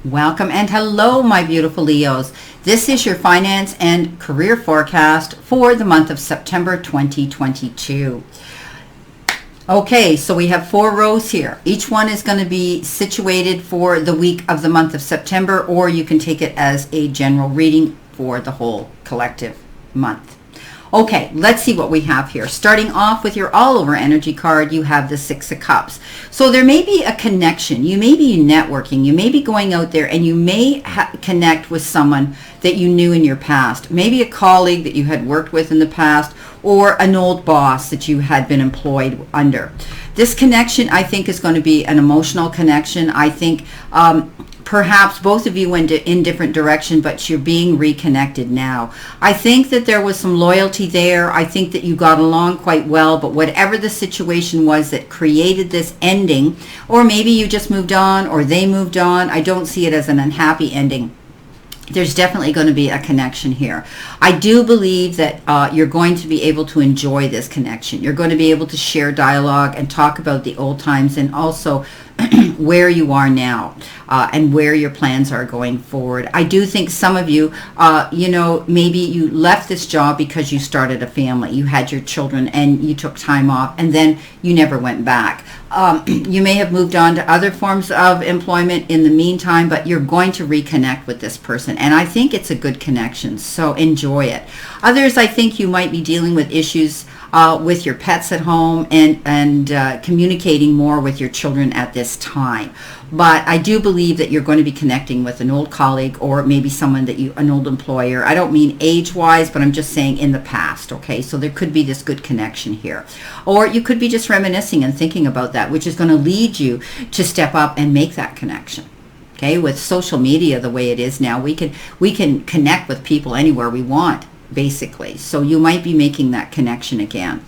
Welcome and hello, my beautiful Leos. This is your finance and career forecast for the month of September 2022. Okay, so we have 4 rows here. Each one is going to be situated for the week of the month of September, or you can take it as a general reading for the whole collective month. Okay, let's see what we have here. Starting off with your all-over energy card, you have the 6 of Cups. So there may be a connection. You may be networking. You may be going out there and you may connect with someone that you knew in your past. Maybe a colleague that you had worked with in the past, or an old boss that you had been employed under. This connection, I think, is going to be an emotional connection. I think perhaps both of you went in different direction, but you're being reconnected now. I think that there was some loyalty there. I think that you got along quite well, but whatever the situation was that created this ending, or maybe you just moved on or they moved on, I don't see it as an unhappy ending. There's definitely going to be a connection here. I do believe that you're going to be able to enjoy this connection. You're going to be able to share dialogue and talk about the old times, and also where you are now and where your plans are going forward. I do think some of you, maybe you left this job because you started a family. You had your children and you took time off, and then you never went back. You may have moved on to other forms of employment in the meantime, but you're going to reconnect with this person, and I think it's a good connection, so enjoy it. Others, I think you might be dealing with issues with your pets at home and communicating more with your children at this time. But I do believe that you're going to be connecting with an old colleague, or maybe someone that an old employer. I don't mean age-wise, but I'm just saying in the past, okay? So there could be this good connection here. Or you could be just reminiscing and thinking about that, which is going to lead you to step up and make that connection. Okay, with social media the way it is now, we can connect with people anywhere we want, basically. So you might be making that connection again.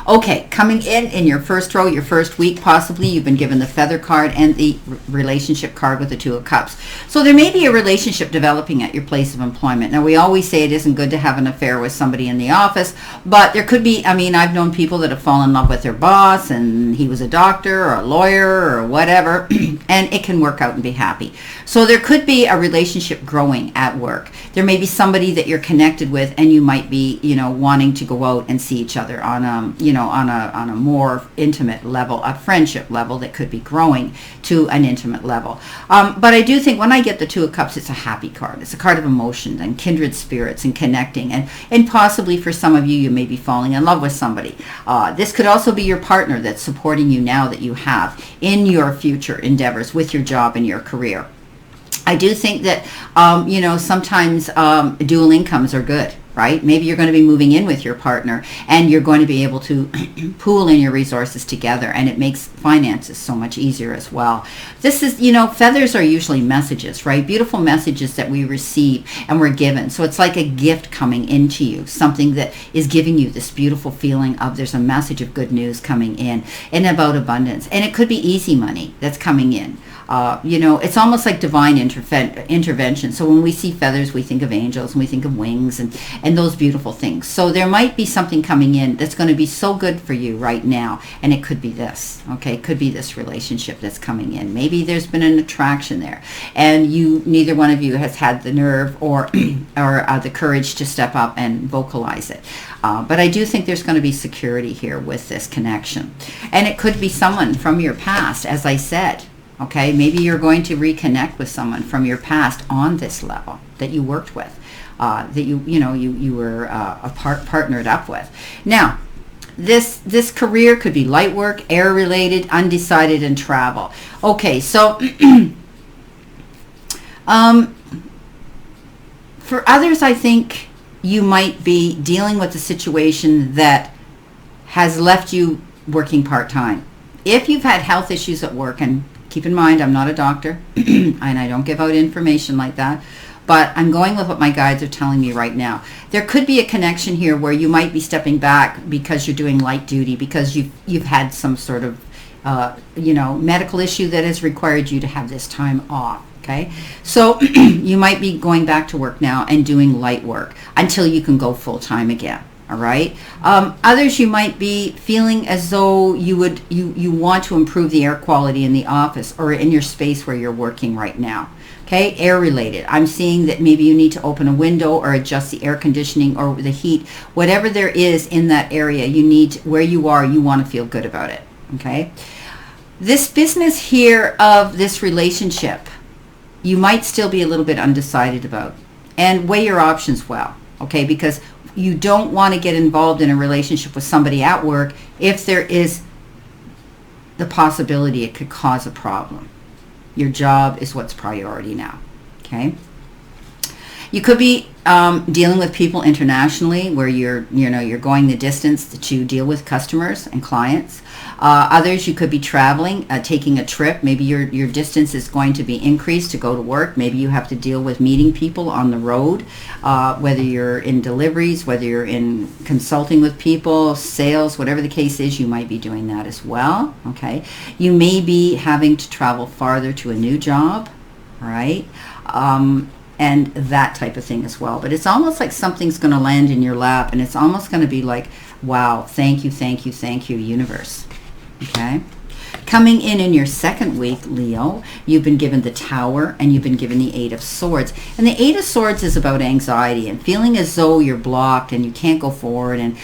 Okay, coming in your first row, your first week, possibly you've been given the Feather card and the relationship card with the 2 of Cups. So there may be a relationship developing at your place of employment. Now, we always say it isn't good to have an affair with somebody in the office, but there could be, I've known people that have fallen in love with their boss, and he was a doctor or a lawyer or whatever, and it can work out and be happy. So there could be a relationship growing at work. There may be somebody that you're connected with, and you might be, wanting to go out and see each other on on a more intimate level, a friendship level that could be growing to an intimate level. But I do think when I get the 2 of Cups, it's a happy card. It's a card of emotion and kindred spirits and connecting. And possibly for some of you, you may be falling in love with somebody. This could also be your partner that's supporting you now that you have in your future endeavors with your job and your career. I do think that, sometimes dual incomes are good, right? Maybe you're going to be moving in with your partner, and you're going to be able to pool in your resources together, and it makes finances so much easier as well. This is, feathers are usually messages, right? Beautiful messages that we receive and we're given. So it's like a gift coming into you, something that is giving you this beautiful feeling of there's a message of good news coming in and about abundance. And it could be easy money that's coming in. It's almost like divine intervention. So when we see feathers, we think of angels and we think of wings and those beautiful things. So there might be something coming in that's going to be so good for you right now. And it could be this, okay? It could be this relationship that's coming in. Maybe there's been an attraction there, and neither one of you has had the nerve or the courage to step up and vocalize it. But I do think there's going to be security here with this connection. And it could be someone from your past, as I said. Okay, maybe you're going to reconnect with someone from your past on this level that you worked with, that you were partnered up with. Now, this career could be light work, air related, undecided, and travel. Okay, so for others, I think you might be dealing with a situation that has left you working part-time. If you've had health issues at work, and keep in mind, I'm not a doctor, and I don't give out information like that, but I'm going with what my guides are telling me right now. There could be a connection here where you might be stepping back because you're doing light duty, because you've had some sort of, medical issue that has required you to have this time off. Okay, so you might be going back to work now and doing light work until you can go full time again. All right. Others, you might be feeling as though you want to improve the air quality in the office or in your space where you're working right now. Okay, air related. I'm seeing that maybe you need to open a window or adjust the air conditioning or the heat. Whatever there is in that area, you need where you are, you want to feel good about it. Okay. This business here of this relationship, you might still be a little bit undecided about, and weigh your options well. Okay, because you don't want to get involved in a relationship with somebody at work if there is the possibility it could cause a problem. Your job is what's priority now. Okay. You could be dealing with people internationally where you're going the distance to deal with customers and clients. Others, you could be traveling, taking a trip. Maybe your distance is going to be increased to go to work. Maybe you have to deal with meeting people on the road, whether you're in deliveries, whether you're in consulting with people, sales, whatever the case is, you might be doing that as well. Okay. You may be having to travel farther to a new job, right? And that type of thing as well. But it's almost like something's going to land in your lap, and it's almost going to be like, wow, thank you, universe. Okay. Coming in your second week, Leo, you've been given the Tower and you've been given the Eight of Swords. And the Eight of Swords is about anxiety and feeling as though you're blocked and you can't go forward, and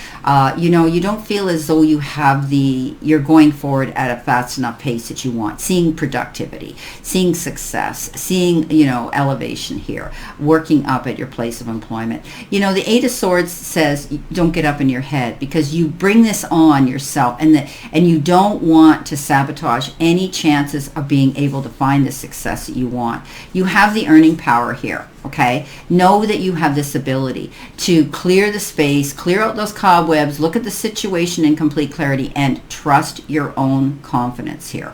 you don't feel as though you're going forward at a fast enough pace that you want. Seeing productivity, seeing success, seeing elevation here, working up at your place of employment. The Eight of Swords says don't get up in your head, because you bring this on yourself, and you don't want to sabotage any chances of being able to find the success that you want. You have the earning power here. Okay, know that you have this ability to clear the space, clear out those cobwebs, look at the situation in complete clarity, and trust your own confidence here.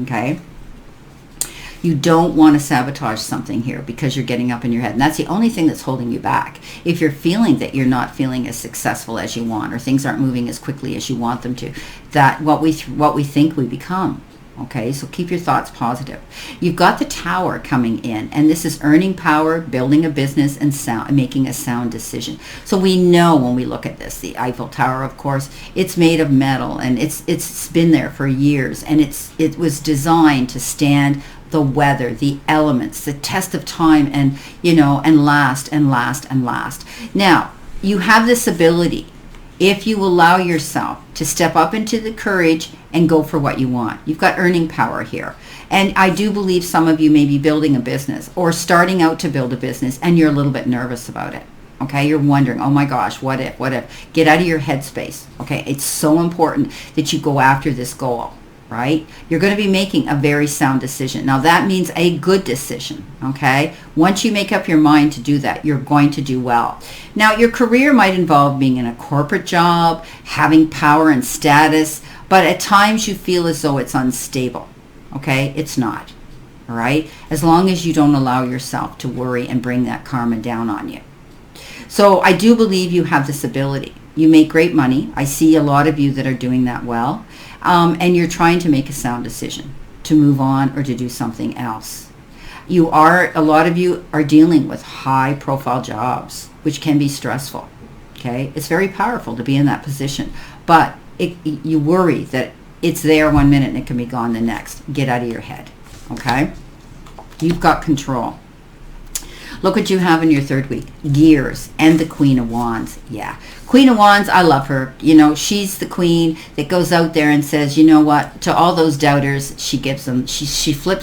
Okay, you don't want to sabotage something here because you're getting up in your head, and that's the only thing that's holding you back. If you're feeling that you're not feeling as successful as you want, or things aren't moving as quickly as you want them to, that what we think we become. Okay, so keep your thoughts positive. You've got the Tower coming in, and this is earning power, building a business, and making a sound decision. So we know when we look at this, the Eiffel Tower, of course, it's made of metal, and it's been there for years, and it was designed to stand the weather, the elements, the test of time, and last and last and last. Now, you have this ability, if you allow yourself to step up into the courage and go for what you want. You've got earning power here. And I do believe some of you may be building a business or starting out to build a business, and you're a little bit nervous about it. Okay, you're wondering, oh my gosh, what if? Get out of your headspace. Okay, it's so important that you go after this goal. Right? You're going to be making a very sound decision. Now that means a good decision, okay? Once you make up your mind to do that, you're going to do well. Now your career might involve being in a corporate job, having power and status, but at times you feel as though it's unstable, okay? It's not, all right? As long as you don't allow yourself to worry and bring that karma down on you. So I do believe you have this ability. You make great money. I see a lot of you that are doing that well. And you're trying to make a sound decision to move on or to do something else. A lot of you are dealing with high profile jobs, which can be stressful. Okay, it's very powerful to be in that position, but you worry that it's there one minute and it can be gone the next. Get out of your head. Okay, you've got control. Look what you have in your third week. Gears and the Queen of Wands. Yeah. Queen of Wands, I love her. She's the queen that goes out there and says, you know what, to all those doubters, she flips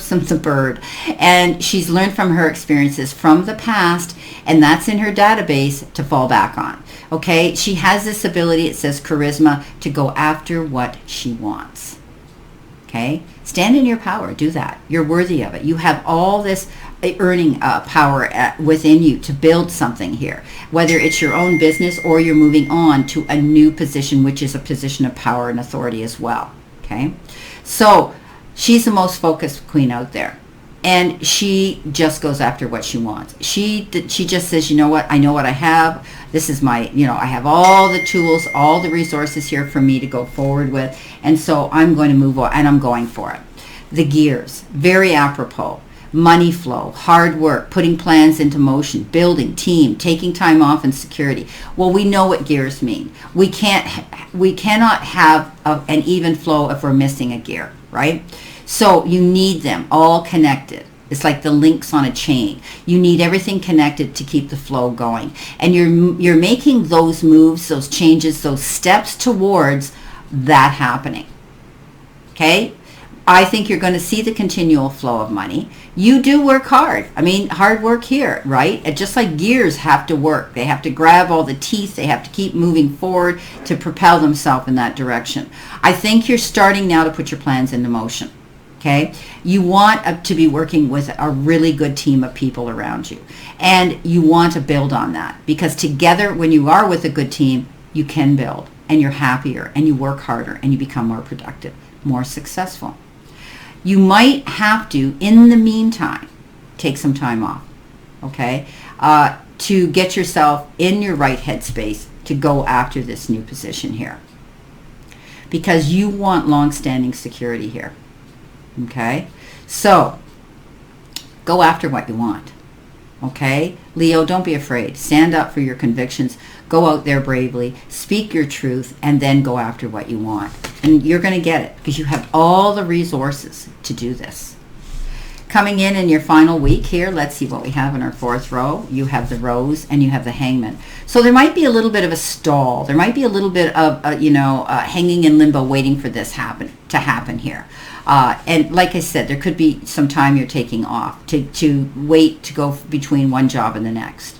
them the bird. And she's learned from her experiences from the past, and that's in her database to fall back on. Okay? She has this ability, it says charisma, to go after what she wants. Okay? Stand in your power. Do that. You're worthy of it. You have all this earning power within you to build something here, whether it's your own business or you're moving on to a new position, which is a position of power and authority as well. Okay, so she's the most focused queen out there, and she just goes after what she wants. She just says, you know what, I know what I have. This is my, I have all the tools, all the resources here for me to go forward with, and so I'm going to move on, and I'm going for it. The gears, very apropos. money flow, hard work, putting plans into motion, building, team, taking time off, and security. Well, we know what gears mean. We cannot have an even flow if we're missing a gear, right? So you need them all connected. It's like the links on a chain. You need everything connected to keep the flow going. And you're making those moves, those changes, those steps towards that happening. Okay? I think you're going to see the continual flow of money. You do work hard. I mean, hard work here, right? And just like gears have to work. They have to grab all the teeth. They have to keep moving forward to propel themselves in that direction. I think you're starting now to put your plans into motion. Okay? You want to be working with a really good team of people around you. And you want to build on that. Because together, when you are with a good team, you can build. And you're happier. And you work harder. And you become more productive, more successful. You might have to, in the meantime, take some time off, okay, to get yourself in your right headspace to go after this new position here. Because you want long-standing security here, okay? So, go after what you want, okay? Leo, don't be afraid. Stand up for your convictions. Go out there bravely, speak your truth, and then go after what you want. And you're going to get it because you have all the resources to do this. Coming in your final week here, let's see what we have in our fourth row. You have the Rose and you have the Hangman. So there might be a little bit of a stall. There might be a little bit of, hanging in limbo waiting for this to happen here. And like I said, there could be some time you're taking off to wait to go between one job and the next.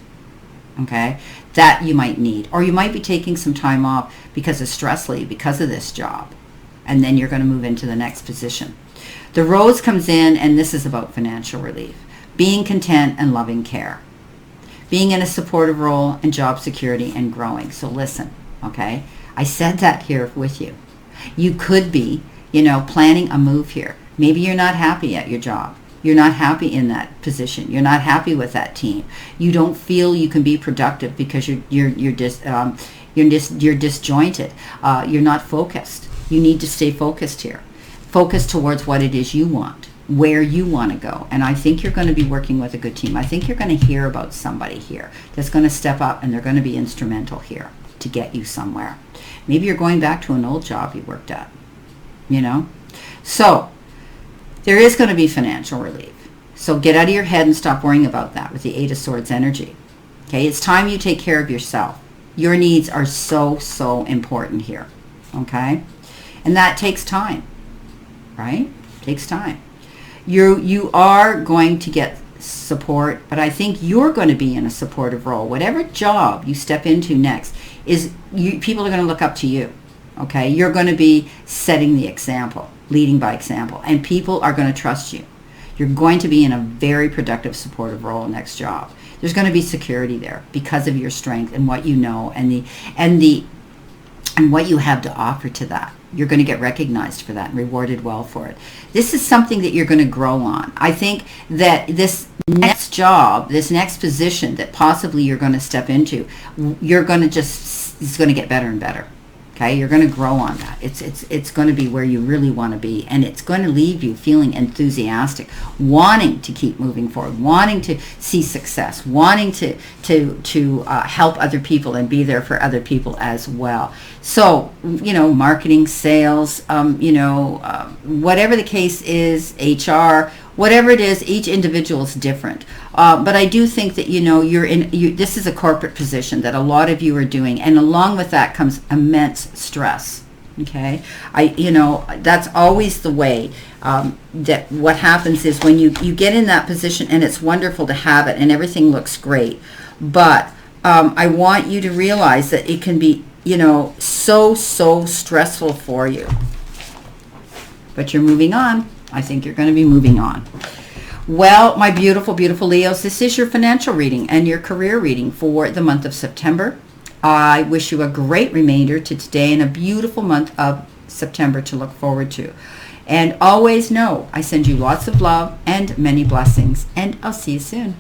Okay? That you might need. Or you might be taking some time off because of stress leave, because of this job. And then you're going to move into the next position. The Rose comes in, and this is about financial relief. Being content and loving care. Being in a supportive role and job security and growing. So listen, okay? I said that here with you. You could be, planning a move here. Maybe you're not happy at your job. You're not happy in that position. You're not happy with that team. You don't feel you can be productive because you're disjointed. You're not focused. You need to stay focused here. Focus towards what it is you want, where you want to go. And I think you're going to be working with a good team. I think you're going to hear about somebody here that's going to step up, and they're going to be instrumental here to get you somewhere. Maybe you're going back to an old job you worked at, So there is going to be financial relief. So get out of your head and stop worrying about that with the Eight of Swords energy. Okay, it's time you take care of yourself. Your needs are so, so important here. Okay? And that takes time. Right? Takes time. You are going to get support, but I think you're going to be in a supportive role. Whatever job you step into next, people are going to look up to you. Okay? You're going to be setting the example, leading by example, and people are going to trust you. You're going to be in a very productive, supportive role next job. There's going to be security there because of your strength and what you know and what you have to offer to that. You're going to get recognized for that and rewarded well for it. This is something that you're going to grow on. I think that this next job, this next position that possibly you're going to step into, it's going to get better and better. Okay, you're going to grow on that. It's going to be where you really want to be, and it's going to leave you feeling enthusiastic, wanting to keep moving forward, wanting to see success, wanting to help other people and be there for other people as well. So, marketing, sales, whatever the case is, HR, whatever it is, each individual is different. But I do think that, this is a corporate position that a lot of you are doing. And along with that comes immense stress. Okay. That's always the way, that what happens is when you get in that position, and it's wonderful to have it and everything looks great. But I want you to realize that it can be, so stressful for you. But you're moving on. I think you're going to be moving on. Well, my beautiful, beautiful Leos, this is your financial reading and your career reading for the month of September. I wish you a great remainder to today and a beautiful month of September to look forward to. And always know I send you lots of love and many blessings, and I'll see you soon.